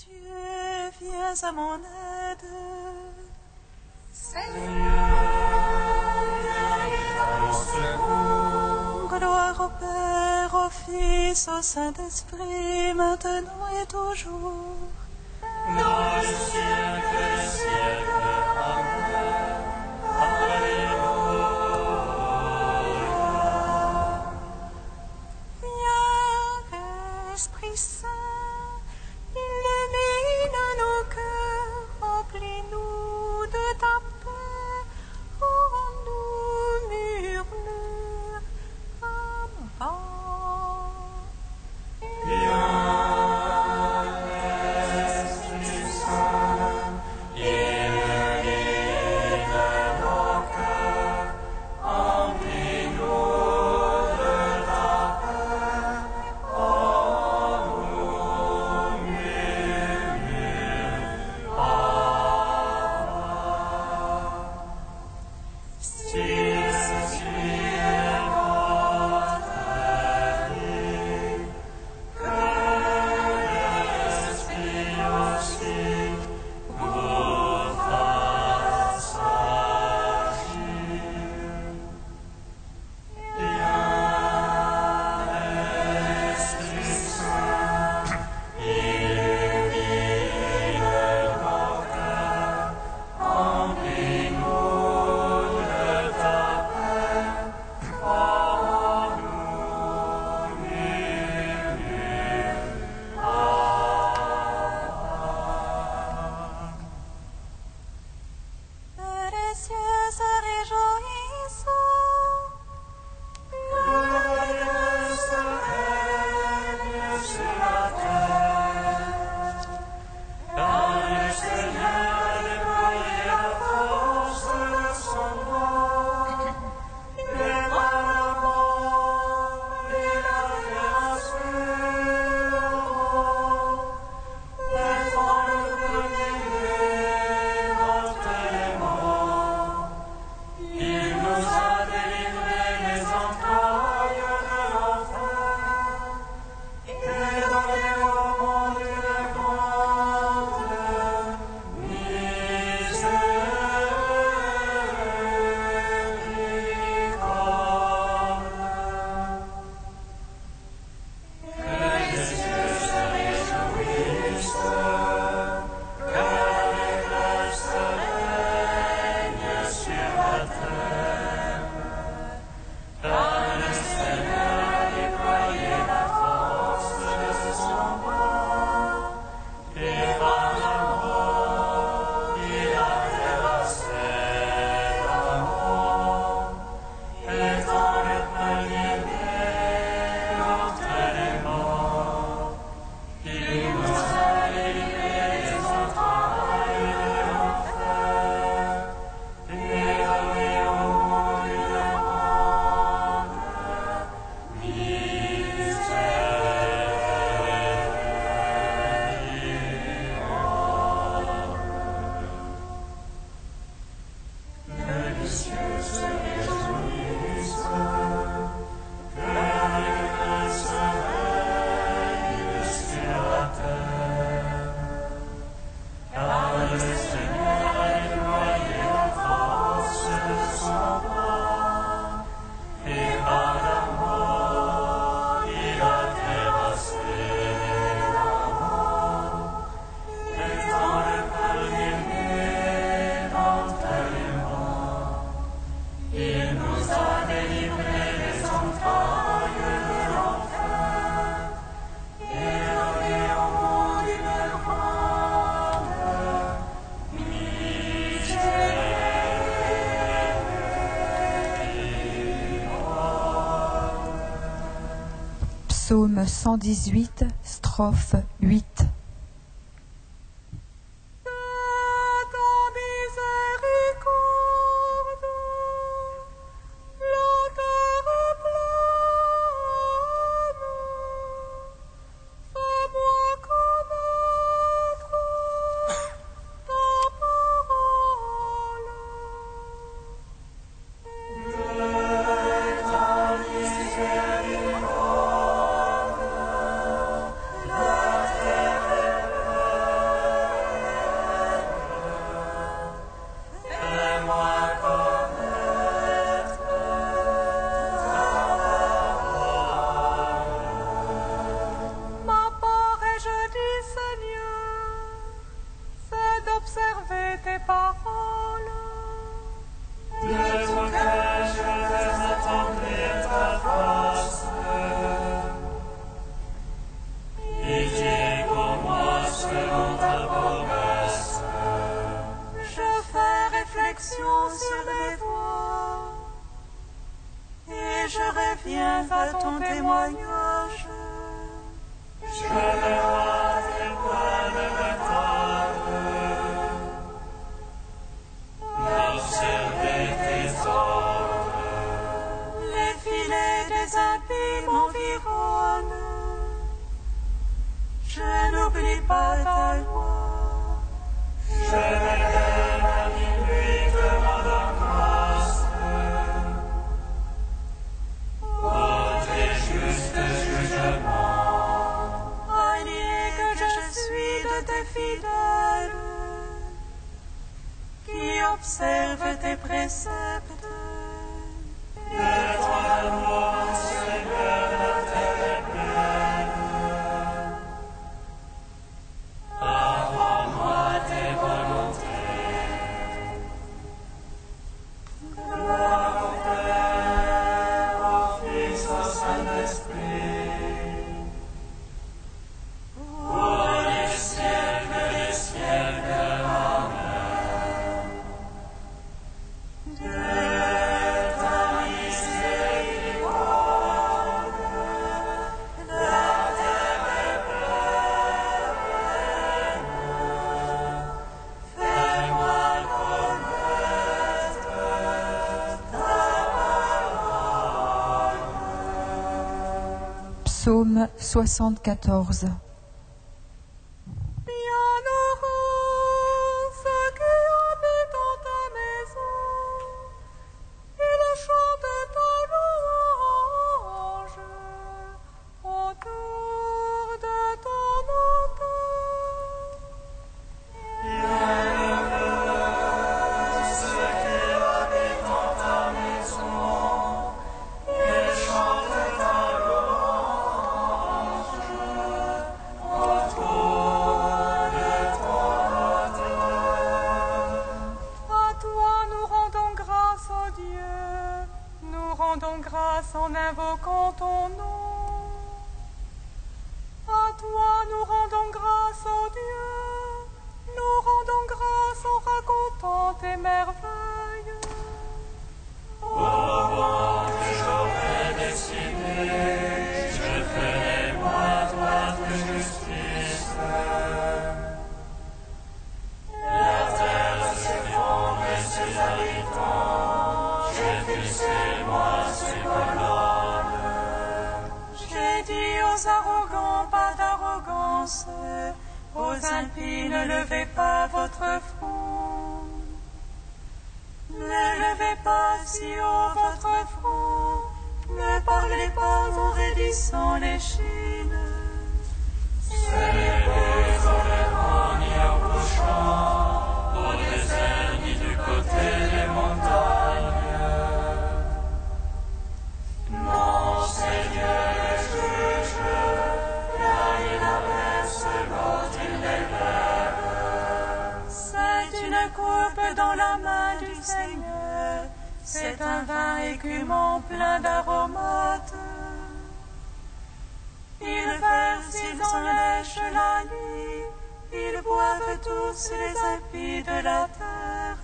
Dieu, viens à mon aide. Seigneur, viens à mon secours. Gloire au Père, au Fils, au Saint-Esprit, maintenant et toujours. Dans le siècle des siècles. Amen. Alléluia. Viens, Esprit Saint, illumine nos cœurs, remplis-nous de ta paix, rends-nous murmures comme vent. Psaume 118, strophe 8. La terre tes paroles. De ton cœur, je veux attendre ta face. Pitié pour moi selon ta promesse. Je fais réflexion sur les voies et je reviens à ton témoignage. Je me rate tes points de retard. D'observer tes ordres. Les filets des impies m'environnent. Je n'oublie pas ta loi. Je me lève à minuit demandant grâce. Pour tes justes jugements. Allié que je suis de tes fidèles, qui observent tes préceptes. De ton amour, Seigneur, la terre est pleine. Apprends-moi tes volontés. Gloire au Père, au Fils, au Saint-Esprit. Pour les siècles des siècles. Amen. De ta miséricorde, la terre est pleine. Fais-moi connaître ta parole. Psaume 74. Bienheureux ceux qui habitent dans ta maison, ils chantent ta louange autour de ton autel. Ceux qui habitent dans ta maison, ils chantent ta louange autour de ton autel. À toi nous rendons grâce, ô Dieu, nous rendons grâce en invoquant ton nom. À toi nous rendons grâce, ô Dieu, nous rendons grâce en racontant tes merveilles. Au moment que j'aurais décidé, je ferai moi droite justice. La terre s'effondre et ses habitants, j'ai fixé moi ses colonnes. J'ai dit aux arrogants, pas d'arrogance, aux impies, ne levez pas votre front. Ne levez pas si haut votre front, ne parlez pas en raidissant l'échine. Célébrez en levant ni en couchant, au désert ni du côté des montagnes. Non, Seigneur, juge, car il abaisse l'autre, il l'élève. C'est une coupe dans la main du Seigneur, c'est un vin écumant plein d'aromates. Ils versent, ils en lèchent la nuit, ils boivent tous les impies de la terre.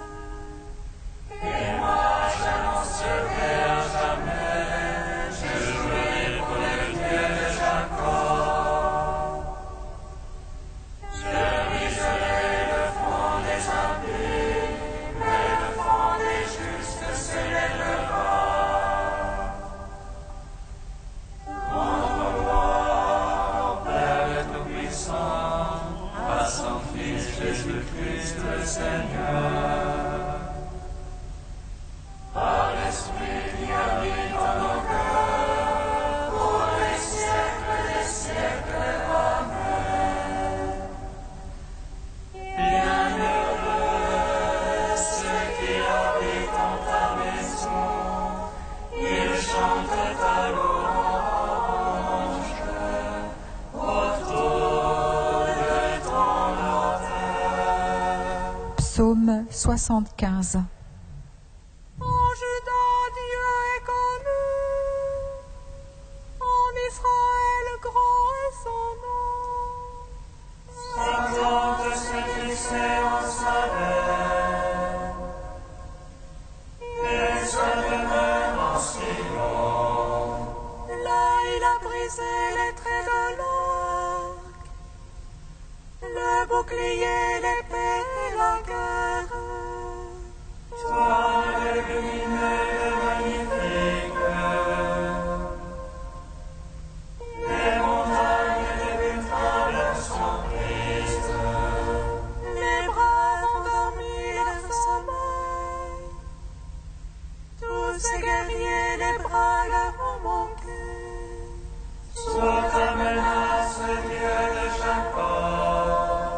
Et moi j'annoncerai à jamais, je jouerai pour le Dieu de Jacob. Je briserai le front des impies, mais le front des justes s'élèvera. Contre moi, au Père le Tout-Puissant, à son Fils Jésus-Christ le Seigneur. Par l'Esprit qui habite en nos cœurs, pour les siècles des siècles. Amen. Bienheureux ceux qui habitent en ta maison, ils chantent ta louange autour de ton autel. Psaume 75. En Juda, Dieu est connu. En Israël, grand est son nom. Sa tente s'est fixée en Salem, et sa demeure en Sion. Là, il a brisé les traits de l'arc, le bouclier, l'épée et la guerre. Toi, le lumineux, le magnifique, les montagnes débutèrent leur son triste. Les braves ont dormi leur sommeil. Tous ces guerriers, les bras leur ont manqué. Sous ta menace, Dieu de Jacob,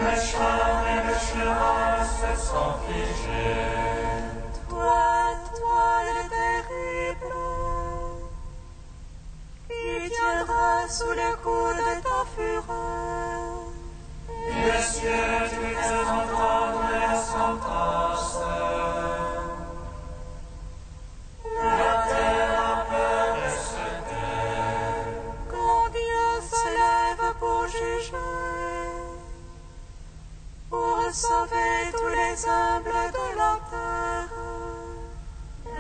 le char et le cheval se sont figés. Toi, le terrible, qui tiendra sous le coup de ta fureur. Les cieux, tu fais entendre la sentence. La terre a peur et se tait. Quand Dieu se lève pour juger, pour sauver tous les humbles de la terre.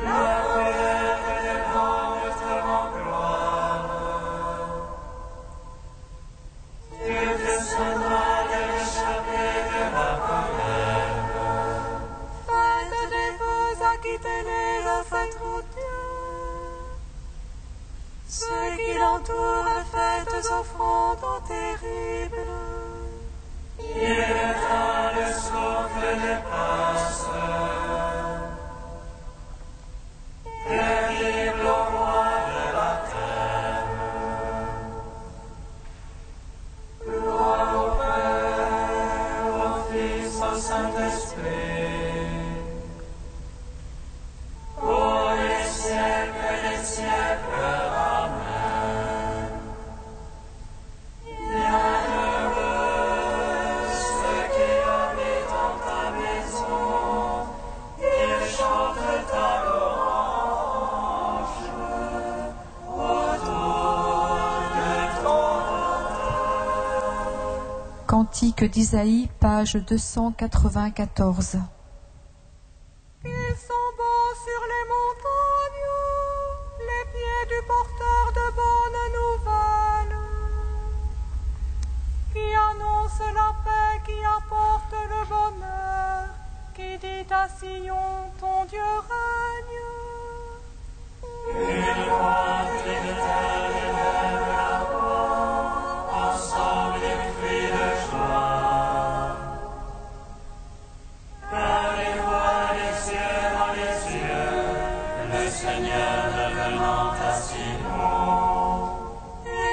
La colère et les vents de en gloire. Tu descendras de l'échappée de la colère. Faites des feux, acquittez-les, le faites au Dieu. Ceux qui l'entourent, faites offrandes terribles. Il éteint le souffle des passes. Terrible au roi de la terre. Gloire au Père, au Fils, au Saint-Esprit. Pour les siècles, Amen. Bienheureux ceux qui habitent en ta maison, ils chantent ta louange autour de ton autel. Cantique d'Isaïe, page 294. Ils sont beaux sur les montagnes, les pieds du porteur de bonnes nouvelles, qui annonce la paix, qui apporte le bonheur, qui dit à Sion, ton Dieu règne. Une voix trinitaire élève la voix, ensemble ils crient de joie. Par les voix des cieux dans les yeux, le Seigneur revenant à Sion.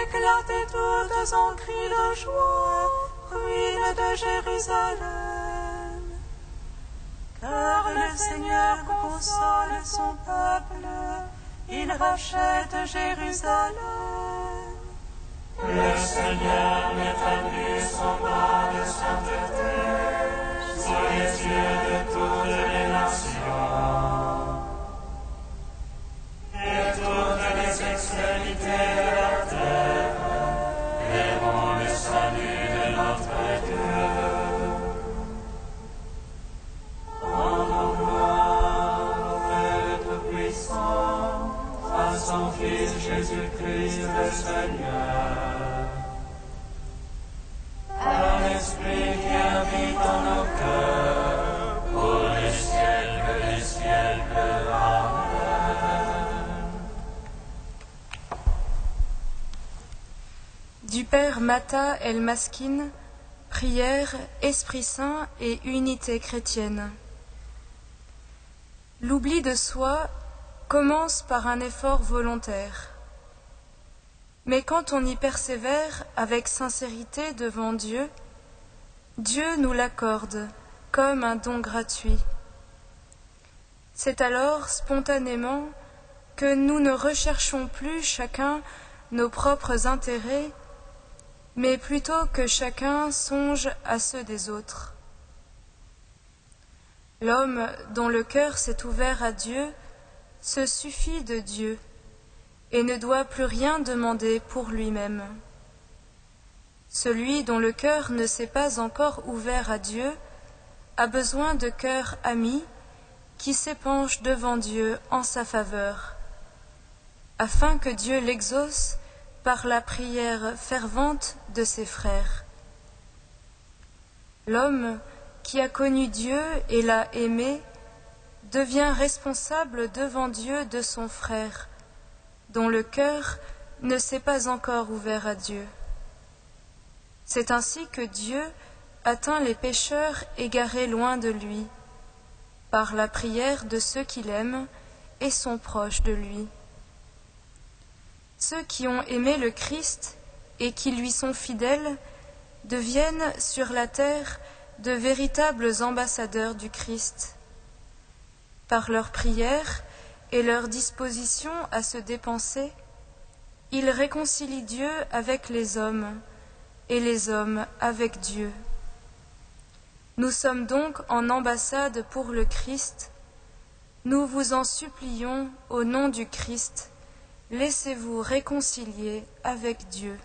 Éclatez toutes en cris de joie, ruines de Jérusalem. Car le Seigneur console son peuple, il rachète Jérusalem. Le Seigneur établit son bras de sainteté sous les yeux de toutes les nations. Et toutes les extrémités de la terre verront le salut de notre Dieu. Rendons gloire au Père Tout-Puissant, à son Fils Jésus-Christ le Seigneur. Un esprit qui habite en nos cœurs, pour les siècles des siècles. Amen. Du Père Mata El Maskin, prière, Esprit Saint et unité chrétienne. L'oubli de soi commence par un effort volontaire. Mais quand on y persévère avec sincérité devant Dieu, Dieu nous l'accorde comme un don gratuit. C'est alors spontanément que nous ne recherchons plus chacun nos propres intérêts, mais plutôt que chacun songe à ceux des autres. L'homme dont le cœur s'est ouvert à Dieu se suffit de Dieu et ne doit plus rien demander pour lui-même. Celui dont le cœur ne s'est pas encore ouvert à Dieu a besoin de cœurs amis qui s'épanchent devant Dieu en sa faveur, afin que Dieu l'exauce par la prière fervente de ses frères. L'homme qui a connu Dieu et l'a aimé devient responsable devant Dieu de son frère, dont le cœur ne s'est pas encore ouvert à Dieu. C'est ainsi que Dieu atteint les pécheurs égarés loin de lui, par la prière de ceux qu'il aime et sont proches de lui. Ceux qui ont aimé le Christ et qui lui sont fidèles deviennent sur la terre de véritables ambassadeurs du Christ. Par leur prière et leur disposition à se dépenser, ils réconcilient Dieu avec les hommes et les hommes avec Dieu. Nous sommes donc en ambassade pour le Christ. Nous vous en supplions au nom du Christ, laissez-vous réconcilier avec Dieu.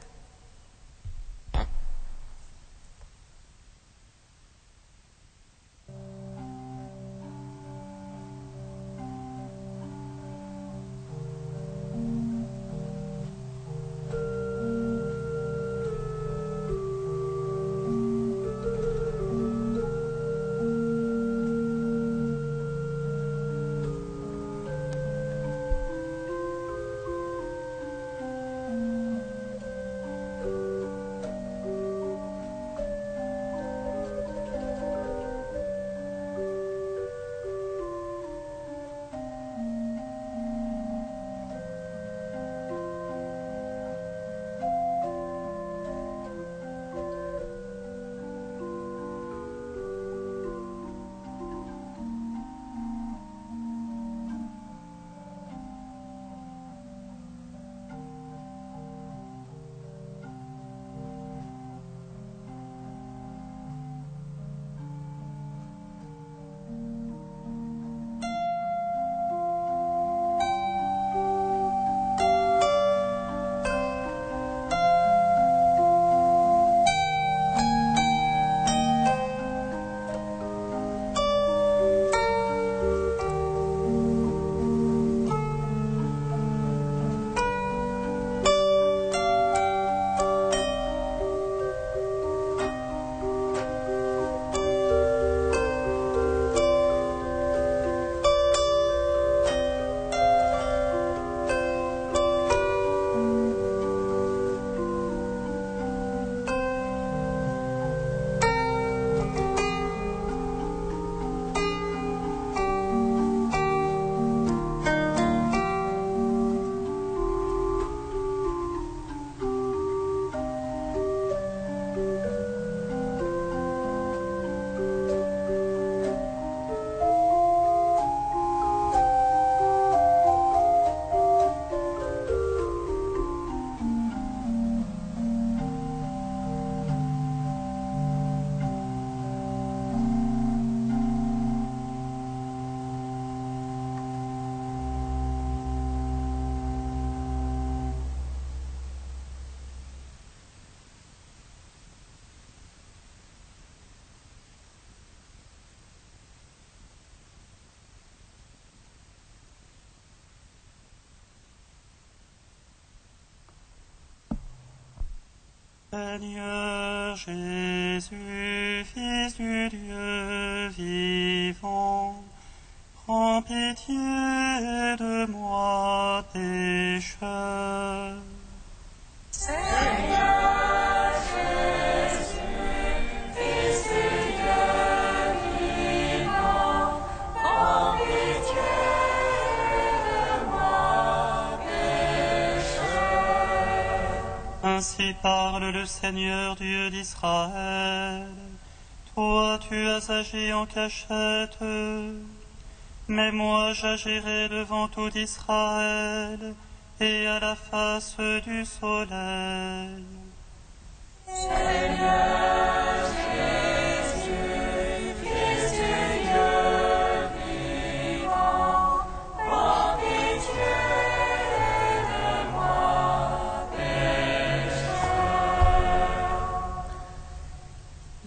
Seigneur Jésus, Fils du Dieu vivant, prends pitié de moi, pécheur. Seigneur Jésus, Fils du Dieu vivant, prends pitié de moi, pécheur. Ainsi parle le Seigneur Dieu d'Israël. Toi tu as agi en cachette, mais moi j'agirai devant tout Israël et à la face du soleil.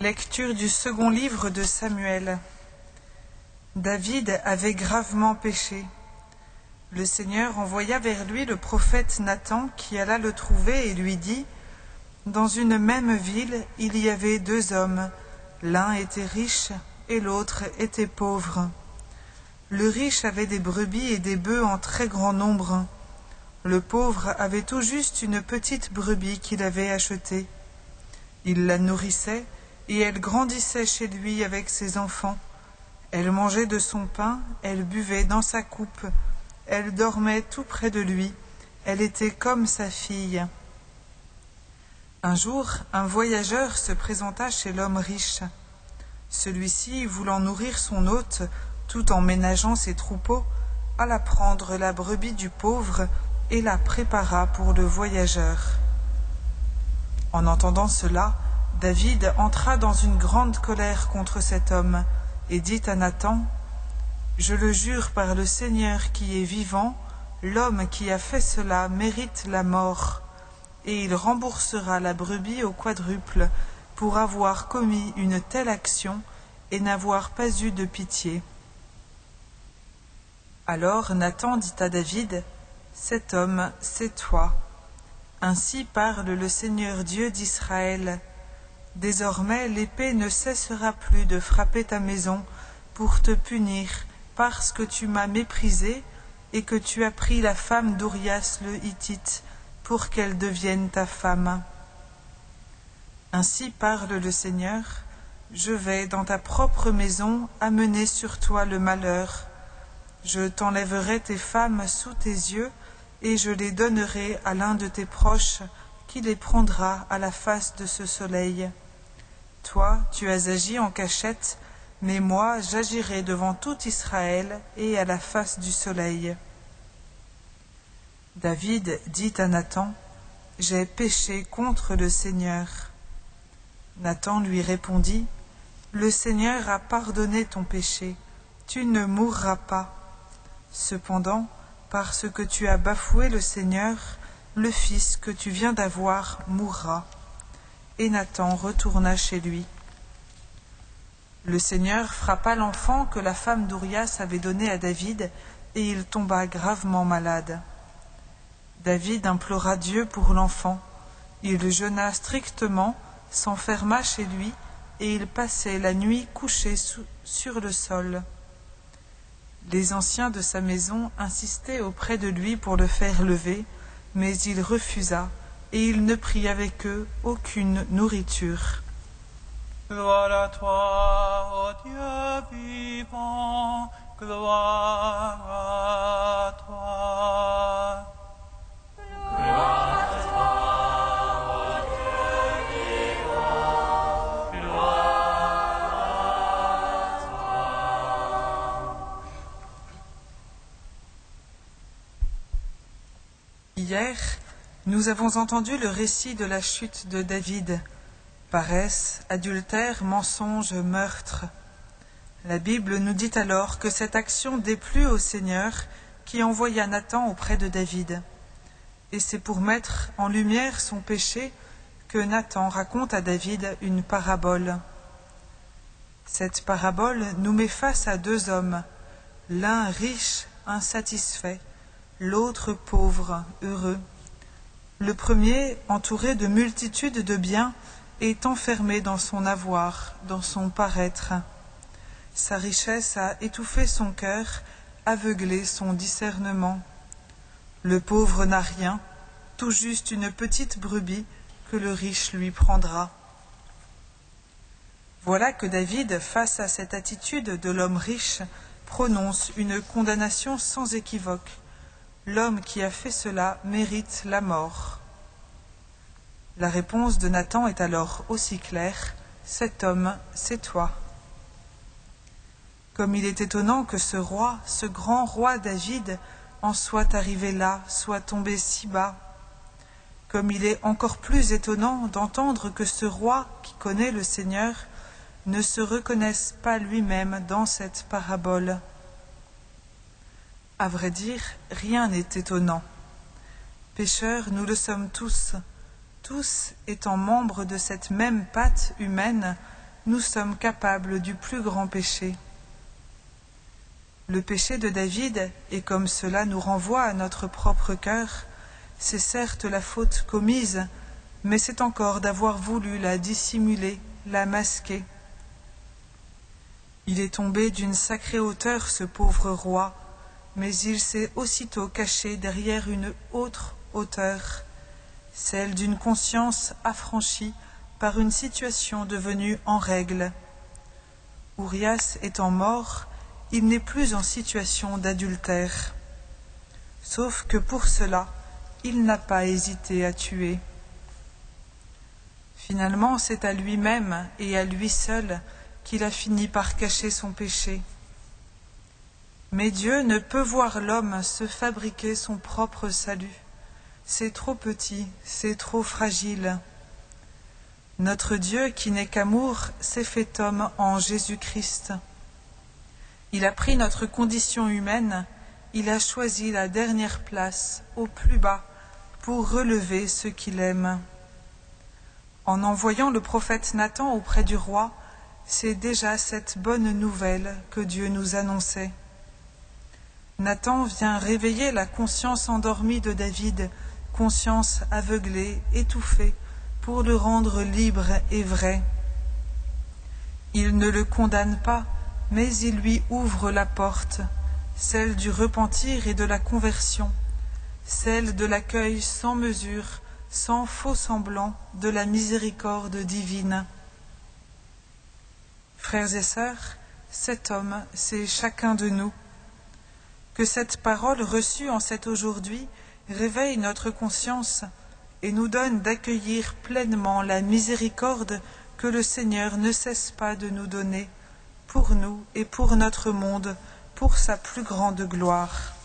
Lecture du second livre de Samuel. David avait gravement péché. Le Seigneur envoya vers lui le prophète Nathan qui alla le trouver et lui dit : Dans une même ville, il y avait 2 hommes. L'un était riche et l'autre était pauvre. Le riche avait des brebis et des bœufs en très grand nombre. Le pauvre avait tout juste une petite brebis qu'il avait achetée. Il la nourrissait et elle grandissait chez lui avec ses enfants. Elle mangeait de son pain, elle buvait dans sa coupe, elle dormait tout près de lui, elle était comme sa fille. Un jour, un voyageur se présenta chez l'homme riche. Celui-ci, voulant nourrir son hôte, tout en ménageant ses troupeaux, alla prendre la brebis du pauvre et la prépara pour le voyageur. En entendant cela, David entra dans une grande colère contre cet homme et dit à Nathan : Je le jure par le Seigneur qui est vivant, l'homme qui a fait cela mérite la mort, et il remboursera la brebis au quadruple pour avoir commis une telle action et n'avoir pas eu de pitié. Alors Nathan dit à David : Cet homme, c'est toi. Ainsi parle le Seigneur Dieu d'Israël. Désormais l'épée ne cessera plus de frapper ta maison pour te punir parce que tu m'as méprisé et que tu as pris la femme d'Urias le Hittite pour qu'elle devienne ta femme. Ainsi parle le Seigneur, je vais dans ta propre maison amener sur toi le malheur. Je t'enlèverai tes femmes sous tes yeux et je les donnerai à l'un de tes proches qui les prendra à la face de ce soleil. Toi, tu as agi en cachette, mais moi, j'agirai devant tout Israël et à la face du soleil. David dit à Nathan : J'ai péché contre le Seigneur. Nathan lui répondit : Le Seigneur a pardonné ton péché, tu ne mourras pas. Cependant, parce que tu as bafoué le Seigneur, le fils que tu viens d'avoir mourra. Et Nathan retourna chez lui. Le Seigneur frappa l'enfant que la femme d'Urias avait donné à David, et il tomba gravement malade. David implora Dieu pour l'enfant. Il jeûna strictement, s'enferma chez lui, et il passait la nuit couché sur le sol. Les anciens de sa maison insistaient auprès de lui pour le faire lever, mais il refusa, et il ne prit avec eux aucune nourriture. Gloire à toi, ô Dieu vivant, gloire à toi. Gloire à toi, ô Dieu vivant, gloire à toi. Hier, nous avons entendu le récit de la chute de David. Paresse, adultère, mensonge, meurtre. La Bible nous dit alors que cette action déplut au Seigneur qui envoya Nathan auprès de David. Et c'est pour mettre en lumière son péché que Nathan raconte à David une parabole. Cette parabole nous met face à 2 hommes, l'un riche, insatisfait, l'autre pauvre, heureux. Le premier, entouré de multitudes de biens, est enfermé dans son avoir, dans son paraître. Sa richesse a étouffé son cœur, aveuglé son discernement. Le pauvre n'a rien, tout juste une petite brebis que le riche lui prendra. Voilà que David, face à cette attitude de l'homme riche, prononce une condamnation sans équivoque. L'homme qui a fait cela mérite la mort. La réponse de Nathan est alors aussi claire : cet homme, c'est toi. Comme il est étonnant que ce roi, ce grand roi David, en soit arrivé là, soit tombé si bas. Comme il est encore plus étonnant d'entendre que ce roi, qui connaît le Seigneur, ne se reconnaisse pas lui-même dans cette parabole. À vrai dire, rien n'est étonnant. Pécheurs, nous le sommes tous étant membres de cette même pâte humaine, nous sommes capables du plus grand péché. Le péché de David, et comme cela nous renvoie à notre propre cœur, c'est certes la faute commise, mais c'est encore d'avoir voulu la dissimuler, la masquer. Il est tombé d'une sacrée hauteur, ce pauvre roi, mais il s'est aussitôt caché derrière une autre hauteur, celle d'une conscience affranchie par une situation devenue en règle. Urias étant mort, il n'est plus en situation d'adultère. Sauf que pour cela, il n'a pas hésité à tuer. Finalement, c'est à lui-même et à lui seul qu'il a fini par cacher son péché. Mais Dieu ne peut voir l'homme se fabriquer son propre salut. C'est trop petit, c'est trop fragile. Notre Dieu, qui n'est qu'amour, s'est fait homme en Jésus-Christ. Il a pris notre condition humaine, il a choisi la dernière place, au plus bas, pour relever ceux qu'il aime. En envoyant le prophète Nathan auprès du roi, c'est déjà cette bonne nouvelle que Dieu nous annonçait. Nathan vient réveiller la conscience endormie de David, conscience aveuglée, étouffée, pour le rendre libre et vrai. Il ne le condamne pas, mais il lui ouvre la porte, celle du repentir et de la conversion, celle de l'accueil sans mesure, sans faux semblant de la miséricorde divine. Frères et sœurs, cet homme, c'est chacun de nous. Que cette parole reçue en cet aujourd'hui réveille notre conscience et nous donne d'accueillir pleinement la miséricorde que le Seigneur ne cesse pas de nous donner, pour nous et pour notre monde, pour sa plus grande gloire.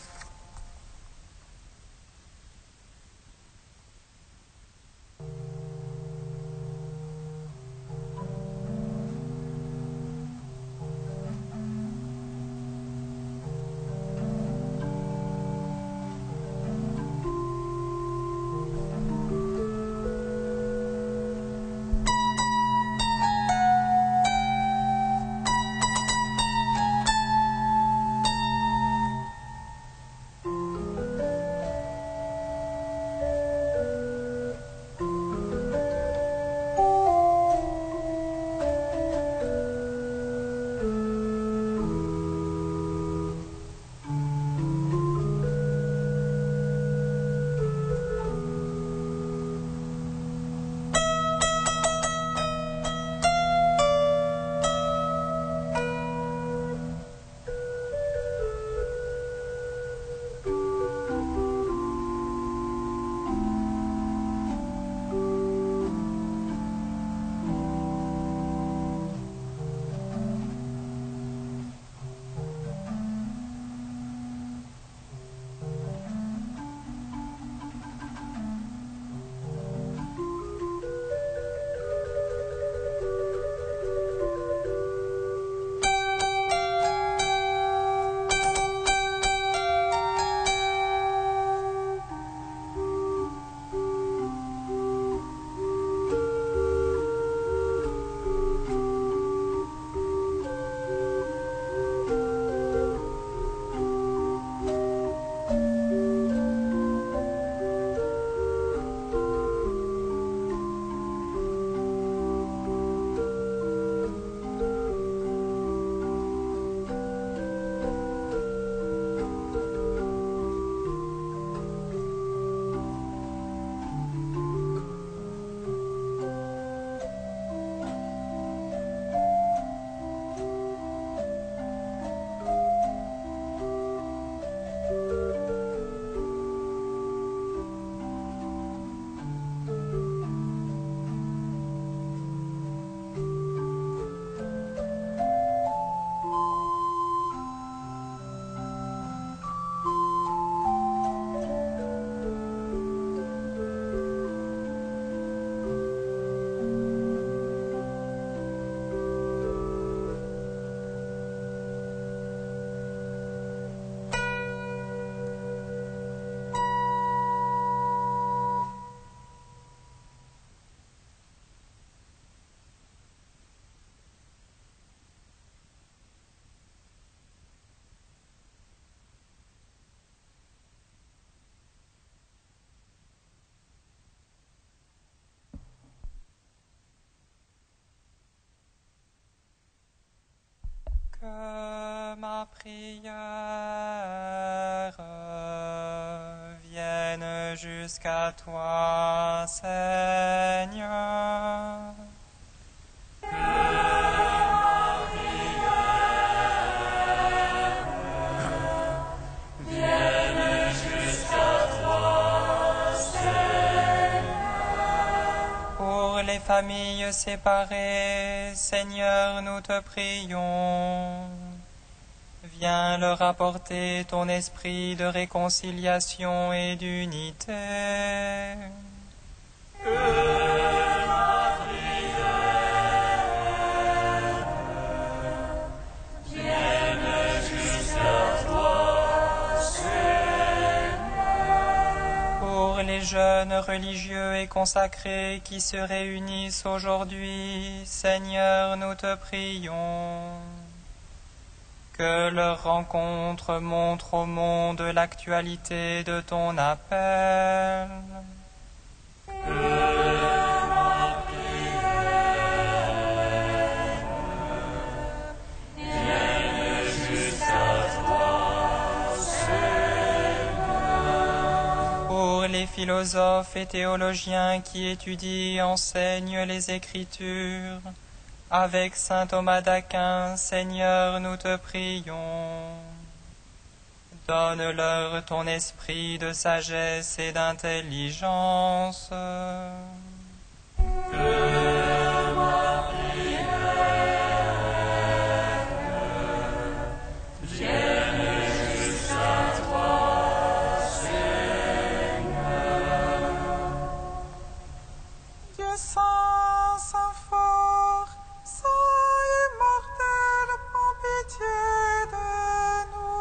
prière vienne jusqu'à toi, Seigneur. Pour les familles séparées, Seigneur, nous te prions. Viens leur apporter ton esprit de réconciliation et d'unité. Pour les jeunes religieux et consacrés qui se réunissent aujourd'hui, Seigneur, nous te prions. Que leur rencontre montre au monde l'actualité de ton appel. Pour les philosophes et théologiens qui étudient et enseignent les Écritures, avec saint Thomas d'Aquin, Seigneur, nous te prions. Donne-leur ton esprit de sagesse et d'intelligence. Dieu saint, saint fort, saint immortel, prends pitié de nous.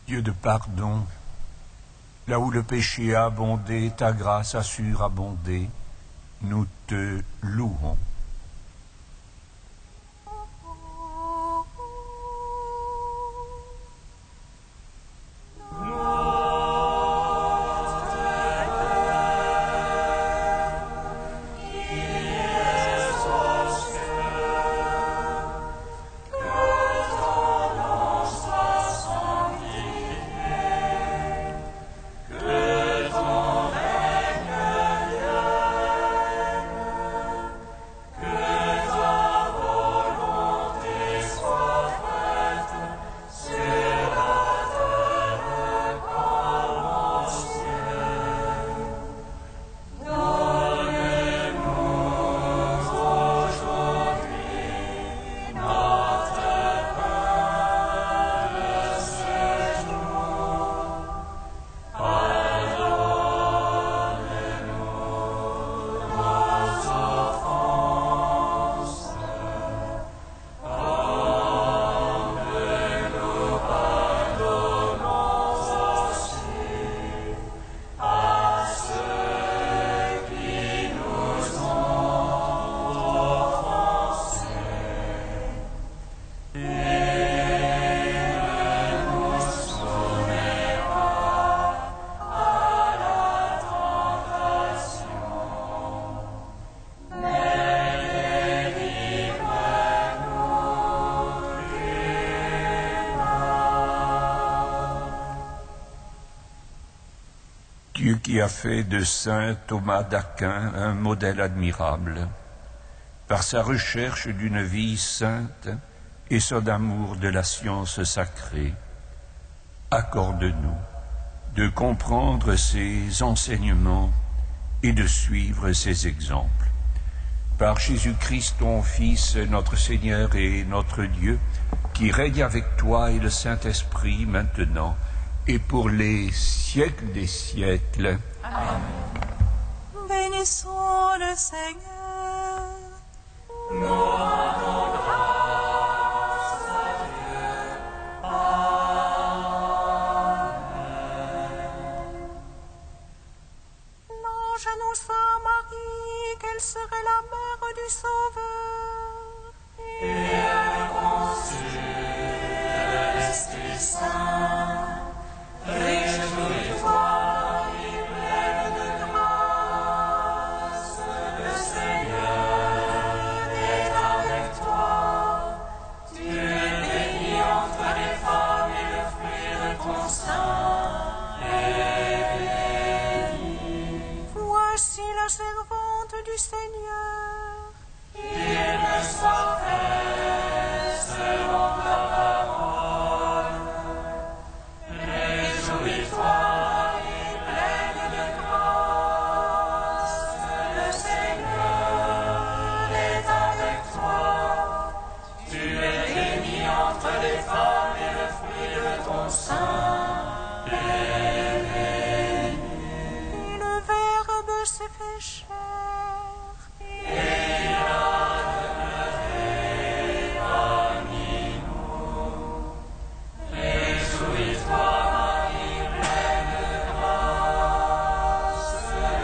Dieu de pardon, là où le péché a abondé, ta grâce a surabondé, nous te louons. Dieu qui a fait de saint Thomas d'Aquin un modèle admirable, par sa recherche d'une vie sainte essor d'amour de la science sacrée, accorde-nous de comprendre ses enseignements et de suivre ses exemples. Par Jésus-Christ, ton Fils, notre Seigneur et notre Dieu, qui règne avec toi et le Saint-Esprit maintenant et pour les siècles des siècles. Amen. Bénissons le Seigneur. Nous rendons grâce à Dieu. Amen. L'ange annonça à Marie qu'elle serait la mère du Sauveur. Et elle conçut de l'Esprit Saint. Réjouis-toi, pleine de grâce, le Seigneur est avec toi. Tu es bénie entre les femmes et le fruit de ton sein est béni. Voici la servante du Seigneur, qu'il me soit fait selon ta parole. Réjouis-toi, pleine de grâce, le Seigneur est avec toi. Tu es bénie entre les femmes et le fruit de ton sein est béni. Et le Verbe s'est fait chair, et il a demeuré parmi nous. Réjouis-toi, Marie, pleine de grâce,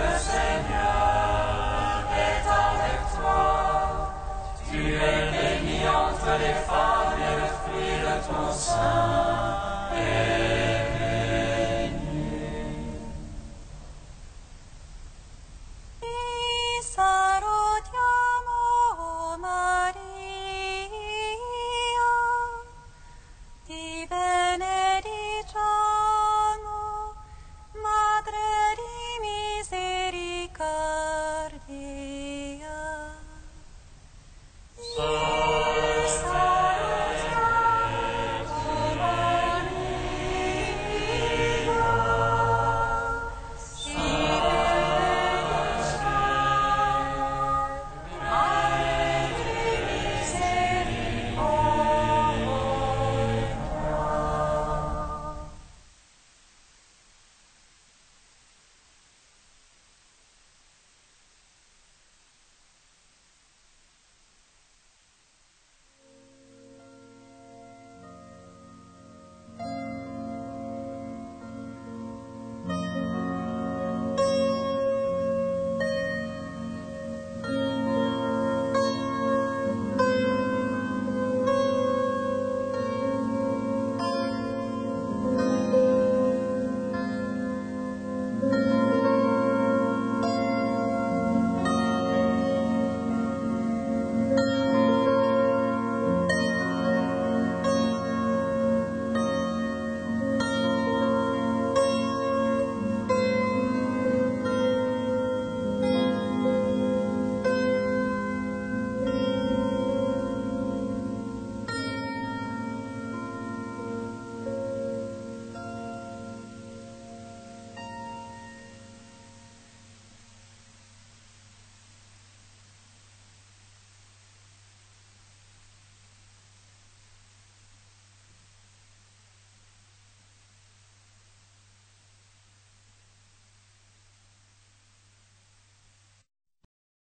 le Seigneur est avec toi. Tu es bénie entre les femmes et le fruit de ton sein est béni. Vi salutiamo, Maria, ti benediciamo, Madre di misericordia.